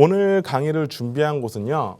오늘 강의를 준비한 곳은요,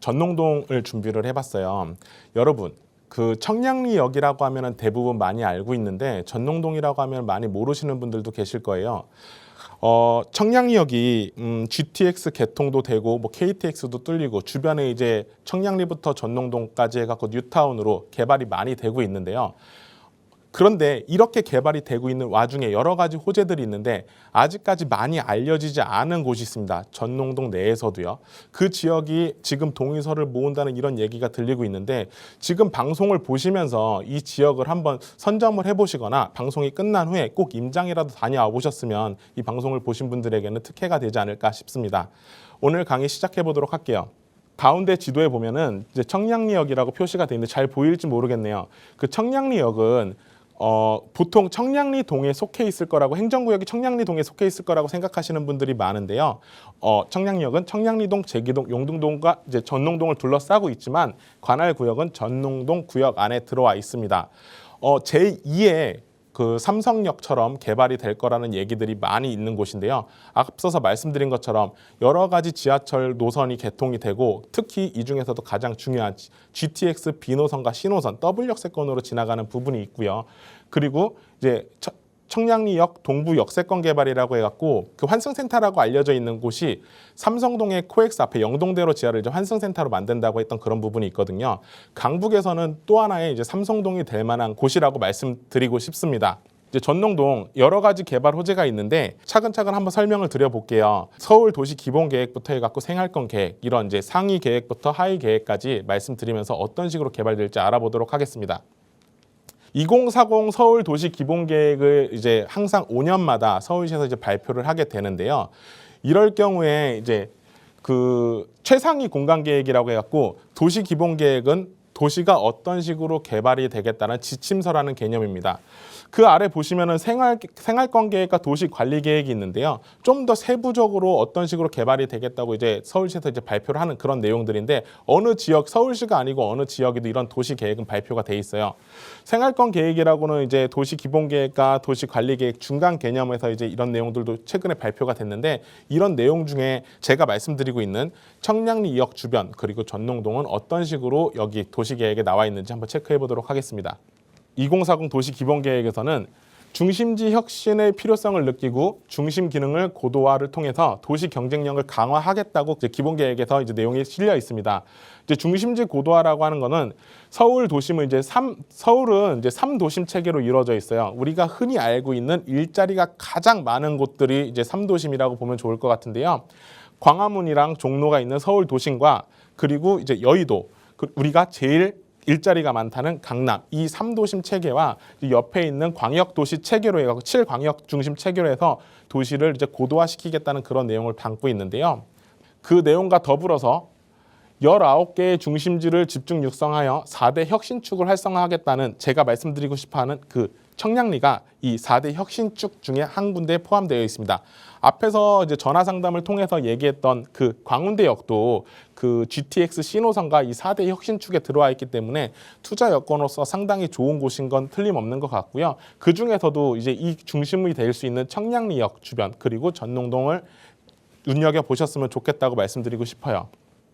전농동을 준비를 해봤어요. 여러분, 그 청량리역이라고 하면 대부분 많이 알고 있는데 전농동이라고 하면 많이 모르시는 분들도 계실 거예요. 청량리역이 GTX 개통도 되고 뭐 KTX도 뚫리고 주변에 이제 청량리부터 전농동까지 해갖고 뉴타운으로 개발이 많이 되고 있는데요. 그런데 이렇게 개발이 되고 있는 와중에 여러 가지 호재들이 있는데 아직까지 많이 알려지지 않은 곳이 있습니다. 전농동 내에서도요. 그 지역이 지금 동의서를 모은다는 이런 얘기가 들리고 있는데 지금 방송을 보시면서 이 지역을 한번 선점을 해보시거나 방송이 끝난 후에 꼭 임장이라도 다녀와 보셨으면 이 방송을 보신 분들에게는 특혜가 되지 않을까 싶습니다. 오늘 강의 시작해 보도록 할게요. 가운데 지도에 보면은 이제 청량리역이라고 표시가 되어 있는데 잘 보일지 모르겠네요. 그 청량리역은 보통 청량리동에 속해 있을 거라고 행정구역이 청량리동에 속해 있을 거라고 생각하시는 분들이 많은데요. 청량리역은 청량리동, 제기동, 용등동과 이제 전농동을 둘러싸고 있지만 관할구역은 전농동 구역 안에 들어와 있습니다. 제2의 그 삼성역처럼 개발이 될 거라는 얘기들이 많이 있는 곳인데요. 앞서서 말씀드린 것처럼 여러 가지 지하철 노선이 개통이 되고 특히 이 중에서도 가장 중요한 GTX B노선과 C노선 더블 역세권으로 지나가는 부분이 있고요. 그리고 이제 청량리역 동부 역세권 개발이라고 해갖고 그 환승센터라고 알려져 있는 곳이 삼성동의 코엑스 앞에 영동대로 지하를 이제 환승센터로 만든다고 했던 그런 부분이 있거든요. 강북에서는 또 하나의 이제 삼성동이 될 만한 곳이라고 말씀드리고 싶습니다. 이제 전농동 여러 가지 개발 호재가 있는데 차근차근 한번 설명을 드려볼게요. 서울 도시 기본 계획부터 해갖고 생활권 계획 이런 이제 상위 계획부터 하위 계획까지 말씀드리면서 어떤 식으로 개발될지 알아보도록 하겠습니다. 2040 서울 도시 기본 계획을 이제 항상 5년마다 서울시에서 이제 발표를 하게 되는데요. 이럴 경우에 이제 그 최상위 공간 계획이라고 해갖고 도시 기본 계획은 도시가 어떤 식으로 개발이 되겠다는 지침서라는 개념입니다. 그 아래 보시면은 생활권 계획과 도시 관리 계획이 있는데요. 좀 더 세부적으로 어떤 식으로 개발이 되겠다고 이제 서울시에서 이제 발표를 하는 그런 내용들인데 어느 지역, 서울시가 아니고 어느 지역에도 이런 도시 계획은 발표가 돼 있어요. 생활권 계획이라고는 이제 도시 기본 계획과 도시 관리 계획 중간 개념에서 이제 이런 내용들도 최근에 발표가 됐는데 이런 내용 중에 제가 말씀드리고 있는 청량리역 주변 그리고 전농동은 어떤 식으로 여기 도시 계획에 나와 있는지 한번 체크해 보도록 하겠습니다. 2040 도시 기본 계획에서는 중심지 혁신의 필요성을 느끼고 중심 기능을 고도화를 통해서 도시 경쟁력을 강화하겠다고 이제 기본 계획에서 이제 내용이 실려 있습니다. 이제 중심지 고도화라고 하는 거는 서울 도심은 이제 서울은 이제 3도심 체계로 이루어져 있어요. 우리가 흔히 알고 있는 일자리가 가장 많은 곳들이 이제 3도심이라고 보면 좋을 것 같은데요. 광화문이랑 종로가 있는 서울 도심과 그리고 이제 여의도 우리가 제일 일자리가 많다는 강남 이 3도심 체계와 옆에 있는 광역도시 체계로 해서 7광역 중심 체계로 해서 도시를 이제 고도화시키겠다는 그런 내용을 담고 있는데요. 그 내용과 더불어서 19개의 중심지를 집중 육성하여 4대 혁신축을 활성화하겠다는 제가 말씀드리고 싶어하는 그 청량리가 이 4대 혁신축 중에 한 군데에 포함되어 있습니다. 앞에서 이제 전화 상담을 통해서 얘기했던 그 광운대역도 그 GTX C노선과 이 4대 혁신축에 들어와 있기 때문에 투자 여건으로서 상당히 좋은 곳인 건 틀림없는 것 같고요. 그 중에서도 이제 이 중심이 될 수 있는 청량리역 주변 그리고 전농동을 눈여겨보셨으면 좋겠다고 말씀드리고 싶어요.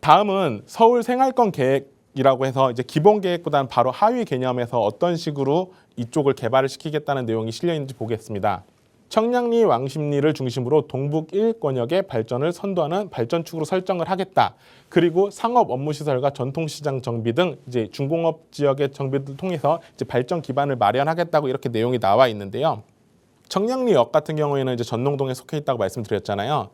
다음은 서울 생활권 계획이라고 해서 이제 기본 계획보다는 바로 하위 개념에서 어떤 식으로 이쪽을 개발을 시키겠다는 내용이 실려 있는지 보겠습니다. 청량리 왕십리를 중심으로 동북 1권역의 발전을 선도하는 발전축으로 설정을 하겠다. 그리고 상업 업무시설과 전통시장 정비 등 이제 중공업 지역의 정비를 통해서 이제 발전 기반을 마련하겠다고 이렇게 내용이 나와 있는데요. 청량리역 같은 경우에는 이제 전농동에 속해 있다고 말씀드렸잖아요.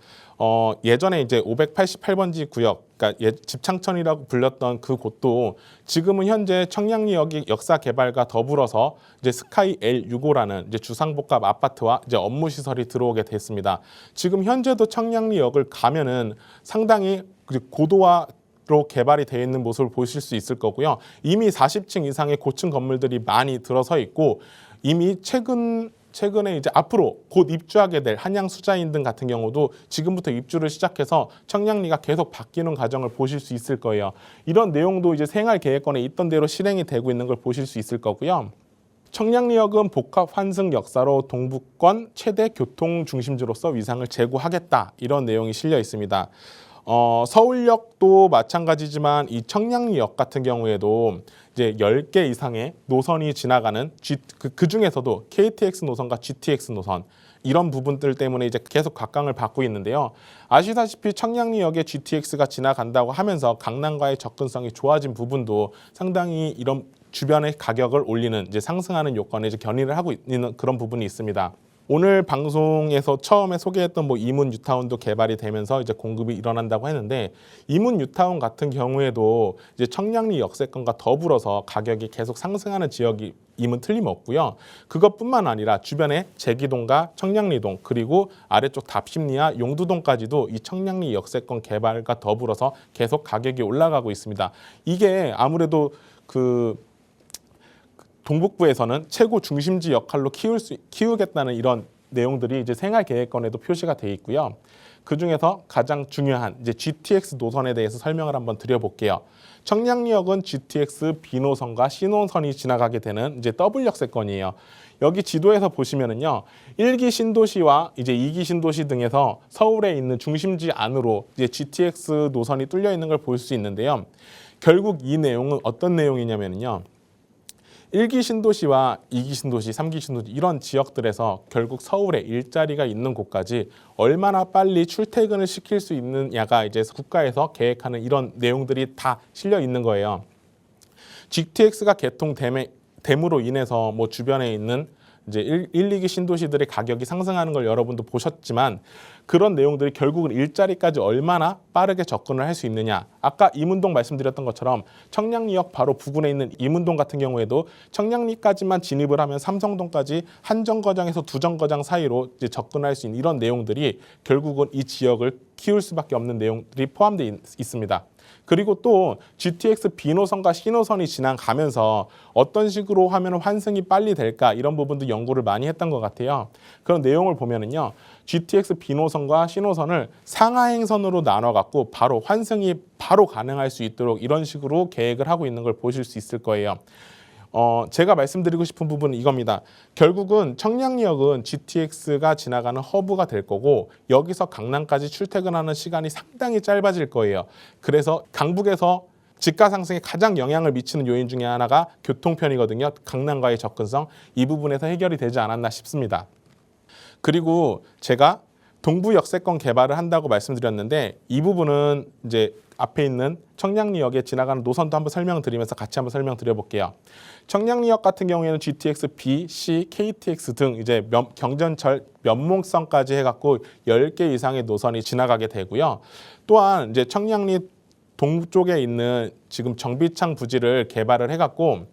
예전에 이제 588번지 구역, 그러니까 집창천이라고 불렸던 그 곳도 지금은 현재 청량리역이 역사 개발과 더불어서 이제 스카이 L65라는 이제 주상복합 아파트와 이제 업무 시설이 들어오게 됐습니다. 지금 현재도 청량리역을 가면은 상당히 고도화로 개발이 되어 있는 모습을 보실 수 있을 거고요. 이미 40층 이상의 고층 건물들이 많이 들어서 있고 이미 최근에 이제 앞으로 곧 입주하게 될 한양수자인 등 같은 경우도 지금부터 입주를 시작해서 청량리가 계속 바뀌는 과정을 보실 수 있을 거예요. 이런 내용도 이제 생활계획권에 있던 대로 실행이 되고 있는 걸 보실 수 있을 거고요. 청량리역은 복합 환승 역사로 동부권 최대 교통 중심지로서 위상을 제고하겠다, 이런 내용이 실려 있습니다. 서울역도 마찬가지지만 이 청량리역 같은 경우에도 이제 10개 이상의 노선이 지나가는 그 중에서도 KTX 노선과 GTX 노선, 이런 부분들 때문에 이제 계속 각광을 받고 있는데요. 아시다시피 청량리역에 GTX가 지나간다고 하면서 강남과의 접근성이 좋아진 부분도 상당히 이런 주변의 가격을 올리는, 이제 상승하는 요건에 이제 견인을 하고 있는 그런 부분이 있습니다. 오늘 방송에서 처음에 소개했던 이문 뉴타운도 개발이 되면서 이제 공급이 일어난다고 했는데, 이문 뉴타운 같은 경우에도 이제 청량리 역세권과 더불어서 가격이 계속 상승하는 지역이 임은 틀림없고요. 그것뿐만 아니라 주변에 제기동과 청량리동, 그리고 아래쪽 답심리와 용두동까지도 이 청량리 역세권 개발과 더불어서 계속 가격이 올라가고 있습니다. 이게 아무래도 동북부에서는 최고 중심지 역할로 키우겠다는 이런 내용들이 이제 생활계획권에도 표시가 돼 있고요. 그 중에서 가장 중요한 이제 GTX 노선에 대해서 설명을 한번 드려볼게요. 청량리역은 GTX B노선과 C노선이 지나가게 되는 이제 더블 역세권이에요. 여기 지도에서 보시면은요, 1기 신도시와 이제 2기 신도시 등에서 서울에 있는 중심지 안으로 이제 GTX 노선이 뚫려 있는 걸 볼 수 있는데요. 결국 이 내용은 어떤 내용이냐면요, 1기 신도시와 2기 신도시, 3기 신도시, 이런 지역들에서 결국 서울에 일자리가 있는 곳까지 얼마나 빨리 출퇴근을 시킬 수 있느냐가 이제 국가에서 계획하는 이런 내용들이 다 실려 있는 거예요. GTX가 개통됨으로 인해서 주변에 있는 이제 1, 2기 신도시들의 가격이 상승하는 걸 여러분도 보셨지만, 그런 내용들이 결국은 일자리까지 얼마나 빠르게 접근을 할 수 있느냐. 아까 이문동 말씀드렸던 것처럼 청량리역 바로 부근에 있는 이문동 같은 경우에도 청량리까지만 진입을 하면 삼성동까지 한 정거장에서 두 정거장 사이로 이제 접근할 수 있는 이런 내용들이 결국은 이 지역을 키울 수밖에 없는 내용들이 포함되어 있습니다. 그리고 또 GTX B노선과 C노선이 지나가면서 어떤 식으로 하면 환승이 빨리 될까, 이런 부분도 연구를 많이 했던 것 같아요. 그런 내용을 보면은요, GTX B노선과 C노선을 상하행선으로 나눠갖고 바로 환승이 바로 가능할 수 있도록 이런 식으로 계획을 하고 있는 걸 보실 수 있을 거예요. 제가 말씀드리고 싶은 부분은 이겁니다. 결국은 청량리역은 GTX가 지나가는 허브가 될 거고, 여기서 강남까지 출퇴근하는 시간이 상당히 짧아질 거예요. 그래서 강북에서 집가 상승에 가장 영향을 미치는 요인 중에 하나가 교통편이거든요. 강남과의 접근성, 이 부분에서 해결이 되지 않았나 싶습니다. 그리고 제가 동부 역세권 개발을 한다고 말씀드렸는데, 이 부분은 이제 앞에 있는 청량리역에 지나가는 노선도 한번 설명을 드리면서 같이 한번 설명드려 볼게요. 청량리역 같은 경우에는 GTX B, C, KTX 등 이제 경전철 면목선까지 해갖고 10개 이상의 노선이 지나가게 되고요. 또한 이제 청량리 동쪽에 있는 지금 정비창 부지를 개발을 해갖고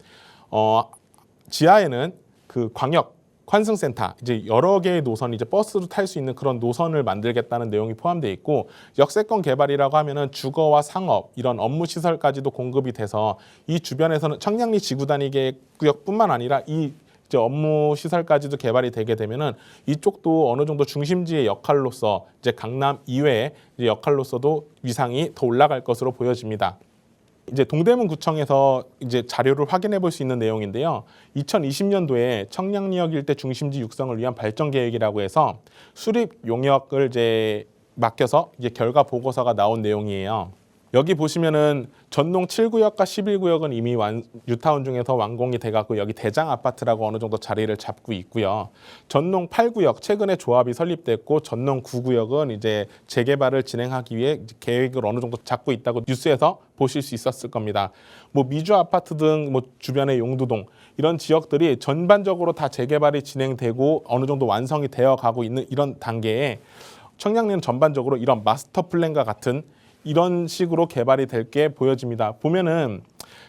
지하에는 그 광역 환승센터, 이제 여러 개의 노선이 이제 버스로 탈 수 있는 그런 노선을 만들겠다는 내용이 포함되어 있고, 역세권 개발이라고 하면은 주거와 상업, 이런 업무 시설까지도 공급이 돼서 이 주변에서는 청량리 지구 단위 구역뿐만 아니라 이 이제 업무 시설까지도 개발이 되게 되면은 이쪽도 어느 정도 중심지의 역할로서 이제 강남 이외의 이제 역할로서도 위상이 더 올라갈 것으로 보여집니다. 이제 동대문구청에서 이제 자료를 확인해 볼 수 있는 내용인데요. 2020년도에 청량리역 일대 중심지 육성을 위한 발전 계획이라고 해서 수립 용역을 이제 맡겨서 이제 결과 보고서가 나온 내용이에요. 여기 보시면은 전농 7구역과 11구역은 이미 뉴타운 중에서 완공이 돼갖고 여기 대장 아파트라고 어느 정도 자리를 잡고 있고요. 전농 8구역 최근에 조합이 설립됐고, 전농 9구역은 이제 재개발을 진행하기 위해 계획을 어느 정도 잡고 있다고 뉴스에서 보실 수 있었을 겁니다. 미주 아파트 등 주변의 용두동 이런 지역들이 전반적으로 다 재개발이 진행되고 어느 정도 완성이 되어 가고 있는 이런 단계에 청량리는 전반적으로 이런 마스터 플랜과 같은 이런 식으로 개발이 될 게 보여집니다. 보면은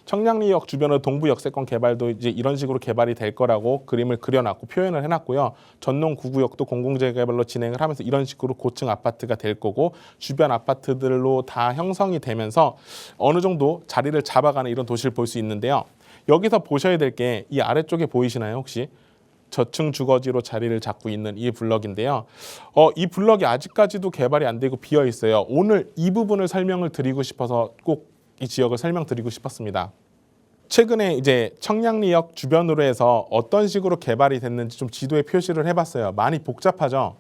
청량리역 주변의 동부 역세권 개발도 이제 이런 식으로 개발이 될 거라고 그림을 그려놨고 표현을 해놨고요. 전농 9구역도 공공재개발로 진행을 하면서 이런 식으로 고층 아파트가 될 거고, 주변 아파트들로 다 형성이 되면서 어느 정도 자리를 잡아가는 이런 도시를 볼 수 있는데요. 여기서 보셔야 될 게 이 아래쪽에 보이시나요, 혹시? 저층 주거지로 자리를 잡고 있는 이 블럭인데요. 이 블럭이 아직까지도 개발이 안 되고 비어 있어요. 오늘 이 부분을 설명을 드리고 싶어서 꼭 이 지역을 설명드리고 싶었습니다. 최근에 이제 청량리역 주변으로 해서 어떤 식으로 개발이 됐는지 좀 지도에 표시를 해봤어요. 많이 복잡하죠.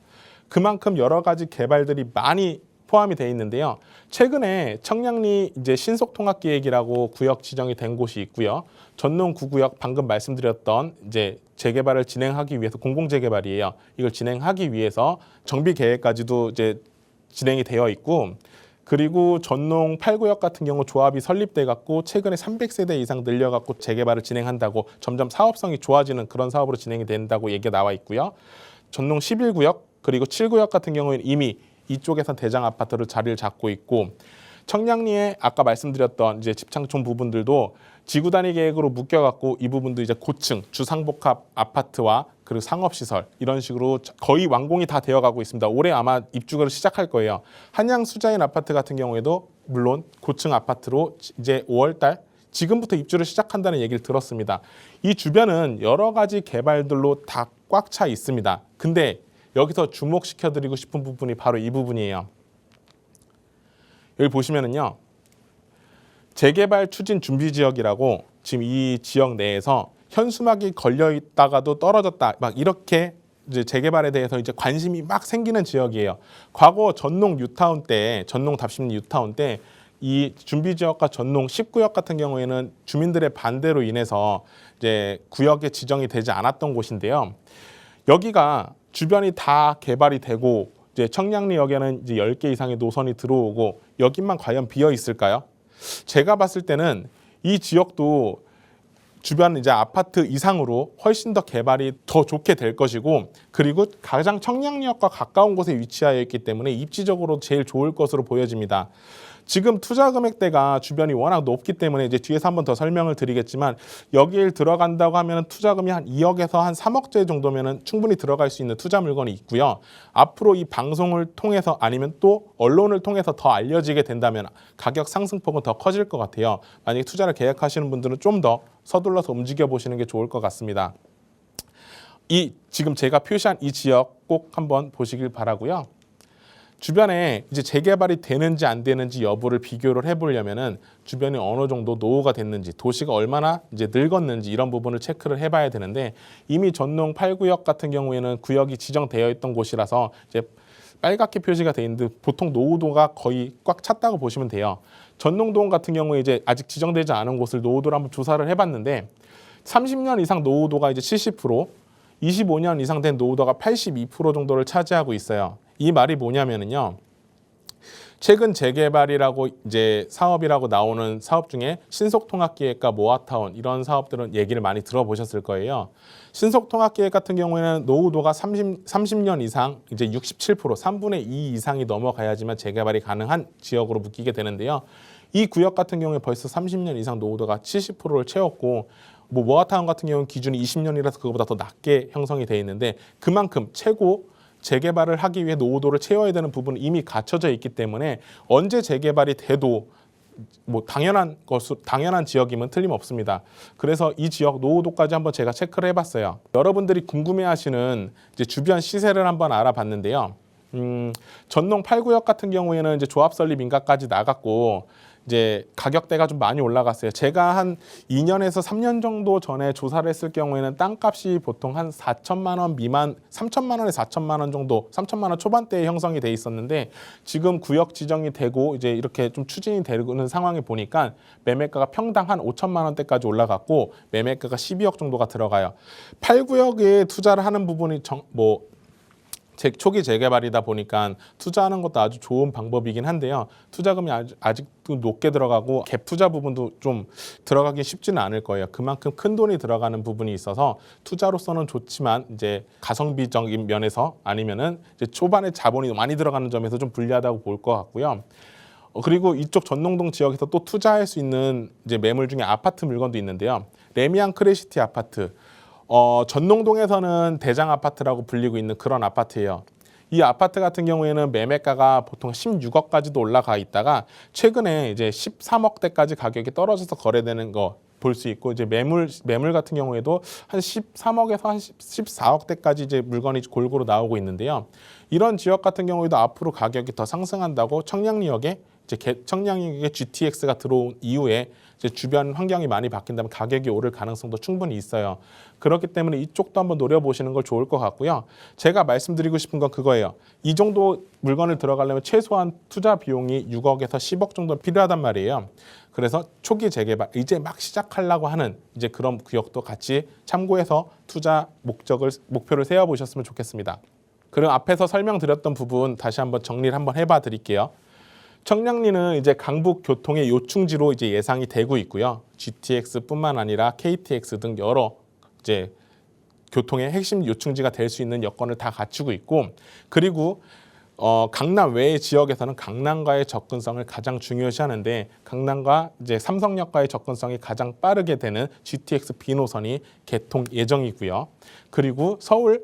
그만큼 여러 가지 개발들이 많이 포함이 돼 있는데요. 최근에 청량리 이제 신속통합계획이라고 구역 지정이 된 곳이 있고요. 전농 9구역 방금 말씀드렸던 이제 재개발을 진행하기 위해서 공공재개발이에요. 이걸 진행하기 위해서 정비 계획까지도 이제 진행이 되어 있고, 그리고 전농 8구역 같은 경우 조합이 설립돼 갖고 최근에 300세대 이상 늘려 갖고 재개발을 진행한다고 점점 사업성이 좋아지는 그런 사업으로 진행이 된다고 얘기가 나와 있고요. 전농 11구역 그리고 7구역 같은 경우에는 이미 이쪽에선 대장 아파트로 자리를 잡고 있고, 청량리에 아까 말씀드렸던 이제 집창촌 부분들도 지구 단위 계획으로 묶여갖고 이 부분도 이제 고층 주상복합 아파트와 그리고 상업시설 이런 식으로 거의 완공이 다 되어가고 있습니다. 올해 아마 입주를 시작할 거예요. 한양 수자인 아파트 같은 경우에도 물론 고층 아파트로 이제 5월달 지금부터 입주를 시작한다는 얘기를 들었습니다. 이 주변은 여러 가지 개발들로 다 꽉 차 있습니다. 근데 여기서 주목시켜드리고 싶은 부분이 바로 이 부분이에요. 여기 보시면은요, 재개발 추진 준비 지역이라고 지금 이 지역 내에서 현수막이 걸려 있다가도 떨어졌다, 막 이렇게 이제 재개발에 대해서 이제 관심이 막 생기는 지역이에요. 과거 전농 뉴타운 때, 전농 답심 뉴타운 때 이 준비 지역과 전농 10구역 같은 경우에는 주민들의 반대로 인해서 이제 구역에 지정이 되지 않았던 곳인데요. 여기가 주변이 다 개발이 되고 이제 청량리역에는 이제 10개 이상의 노선이 들어오고 여기만 과연 비어 있을까요? 제가 봤을 때는 이 지역도 주변 이제 아파트 이상으로 훨씬 더 개발이 더 좋게 될 것이고, 그리고 가장 청량리역과 가까운 곳에 위치하여 있기 때문에 입지적으로 제일 좋을 것으로 보여집니다. 지금 투자 금액대가 주변이 워낙 높기 때문에 이제 뒤에서 한번 더 설명을 드리겠지만, 여기에 들어간다고 하면 투자금이 한 2억에서 한 3억째 정도면 충분히 들어갈 수 있는 투자 물건이 있고요. 앞으로 이 방송을 통해서 아니면 또 언론을 통해서 더 알려지게 된다면 가격 상승폭은 더 커질 것 같아요. 만약에 투자를 계획하시는 분들은 좀 더 서둘러서 움직여 보시는 게 좋을 것 같습니다. 이 지금 제가 표시한 이 지역 꼭 한번 보시길 바라고요. 주변에 이제 재개발이 되는지 안 되는지 여부를 비교를 해보려면은 주변이 어느 정도 노후가 됐는지, 도시가 얼마나 이제 늙었는지 이런 부분을 체크를 해봐야 되는데, 이미 전농 8구역 같은 경우에는 구역이 지정되어 있던 곳이라서 이제 빨갛게 표시가 돼 있는데 보통 노후도가 거의 꽉 찼다고 보시면 돼요. 전농동 같은 경우에 이제 아직 지정되지 않은 곳을 노후도를 한번 조사를 해봤는데 30년 이상 노후도가 이제 70%, 25년 이상 된 노후도가 82% 정도를 차지하고 있어요. 이 말이 뭐냐면은요, 최근 재개발이라고 이제 사업이라고 나오는 사업 중에 신속통합기획과 모아타운 이런 사업들은 얘기를 많이 들어보셨을 거예요. 신속통합기획 같은 경우에는 노후도가 30년 이상 이제 67% 3분의 2 이상이 넘어가야지만 재개발이 가능한 지역으로 묶이게 되는데요. 이 구역 같은 경우에 벌써 30년 이상 노후도가 70%를 채웠고, 모아타운 같은 경우는 기준이 20년이라서 그거보다 더 낮게 형성이 돼 있는데, 그만큼 최고 재개발을 하기 위해 노후도를 채워야 되는 부분은 이미 갖춰져 있기 때문에 언제 재개발이 돼도 뭐 당연한 지역이면 틀림없습니다. 그래서 이 지역 노후도까지 한번 제가 체크를 해봤어요. 여러분들이 궁금해하시는 이제 주변 시세를 한번 알아봤는데요. 전농 8구역 같은 경우에는 이제 조합 설립 인가까지 나갔고 이제 가격대가 좀 많이 올라갔어요. 제가 한 2년에서 3년 정도 전에 조사를 했을 경우에는 땅값이 보통 한 4천만 원 미만, 3천만 원에 4천만 원 정도, 3천만 원 초반대에 형성이 돼 있었는데, 지금 구역 지정이 되고 이제 이렇게 좀 추진이 되는 상황에 보니까 매매가가 평당 한 5천만 원대까지 올라갔고 매매가가 12억 정도가 들어가요. 8구역에 투자를 하는 부분이 초기 재개발이다 보니까 투자하는 것도 아주 좋은 방법이긴 한데요. 투자금이 아직도 높게 들어가고 갭 투자 부분도 좀 들어가기 쉽지는 않을 거예요. 그만큼 큰 돈이 들어가는 부분이 있어서 투자로서는 좋지만 이제 가성비적인 면에서 아니면은 이제 초반에 자본이 많이 들어가는 점에서 좀 불리하다고 볼 것 같고요. 그리고 이쪽 전농동 지역에서 또 투자할 수 있는 이제 매물 중에 아파트 물건도 있는데요. 레미안 크레시티 아파트. 전농동에서는 대장 아파트라고 불리고 있는 그런 아파트예요. 이 아파트 같은 경우에는 매매가가 보통 16억까지도 올라가 있다가 최근에 이제 13억대까지 가격이 떨어져서 거래되는 거 볼 수 있고, 이제 매물 같은 경우에도 한 13억에서 한 14억대까지 이제 물건이 골고루 나오고 있는데요. 이런 지역 같은 경우에도 앞으로 가격이 더 상승한다고 청량리역에 GTX가 들어온 이후에 이제 주변 환경이 많이 바뀐다면 가격이 오를 가능성도 충분히 있어요. 그렇기 때문에 이쪽도 한번 노려보시는 걸 좋을 것 같고요. 제가 말씀드리고 싶은 건 그거예요. 이 정도 물건을 들어가려면 최소한 투자 비용이 6억에서 10억 정도 필요하단 말이에요. 그래서 초기 재개발, 이제 막 시작하려고 하는 이제 그런 구역도 같이 참고해서 투자 목표를 세워보셨으면 좋겠습니다. 그럼 앞에서 설명드렸던 부분 다시 한번 정리를 한번 해봐 드릴게요. 청량리는 이제 강북 교통의 요충지로 이제 예상이 되고 있고요. GTX뿐만 아니라 KTX 등 여러 이제 교통의 핵심 요충지가 될 수 있는 여건을 다 갖추고 있고, 그리고 강남 외의 지역에서는 강남과의 접근성을 가장 중요시하는데, 강남과 이제 삼성역과의 접근성이 가장 빠르게 되는 GTX B 노선이 개통 예정이고요. 그리고 서울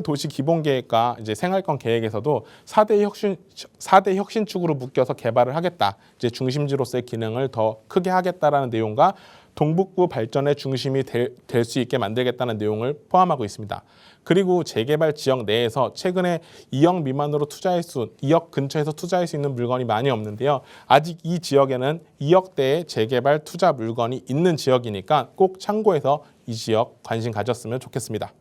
도시 기본계획과 이제 생활권 계획에서도 4대 혁신축으로 묶여서 개발을 하겠다. 이제 중심지로서의 기능을 더 크게 하겠다라는 내용과 동북부 발전의 중심이 될 수 있게 만들겠다는 내용을 포함하고 있습니다. 그리고 재개발 지역 내에서 최근에 2억 근처에서 투자할 수 있는 물건이 많이 없는데요. 아직 이 지역에는 2억대의 재개발 투자 물건이 있는 지역이니까 꼭 참고해서 이 지역 관심 가졌으면 좋겠습니다.